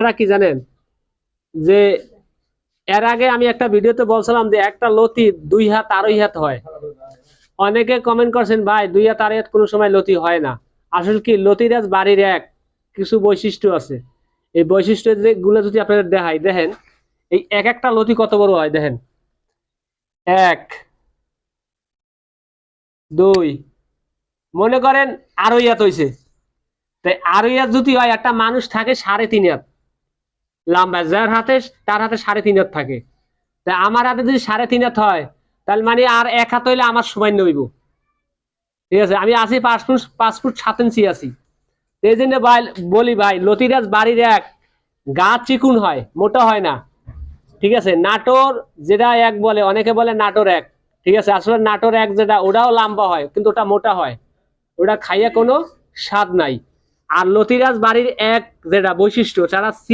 আপনারা কি জানেন যে এর আগে আমি একটা ভিডিওতে বলছিলাম যে একটা লতি 2 হাত আড়াই হাত হয়। অনেকে কমেন্ট করছেন ভাই 2 হাত আড়াই হাত কোনো সময় লতি হয় না। আসলে কি লতিরাজ বাড়ির এক কিছু বৈশিষ্ট্য আছে। এই বৈশিষ্ট্য গুলো যদি আপনাদের দেখাই, দেখেন এই এক একটা লতি কত বড় হয় দেখেন। 1 2 মনে করেন আড়াই হাত হয়েছে। তাই আড়াই হাত যদি হয় একটা মানুষ থাকে 3.5 হাত লম্বা, যার হাতে তার হাতে 3.5 হাত থাকে। তা আমার হাতে যদি 3.5 হাত হয় তাহলে মানে আর 1 হাত হইলে আমার সময় নইব। ঠিক আছে, আমি আছি 5 ফুট 7 ইঞ্চি আছি। এই জন্য ভাই বলি ভাই লতিরাজ বাড়ির এক গা চিকুন হয়, মোটা হয় না। ঠিক আছে, নাটোর যেটা এক বলে, অনেকে বলে নাটোর এক। ঠিক আছে, আসলে নাটোর এক যেটা ওটাও লম্বা হয় কিন্তু ওটা মোটা হয়, ওটা খাইয়া কোনো স্বাদ নাই। আর লতিরাজ বাড়ির এক যেটা বৈশিষ্ট্য, যারা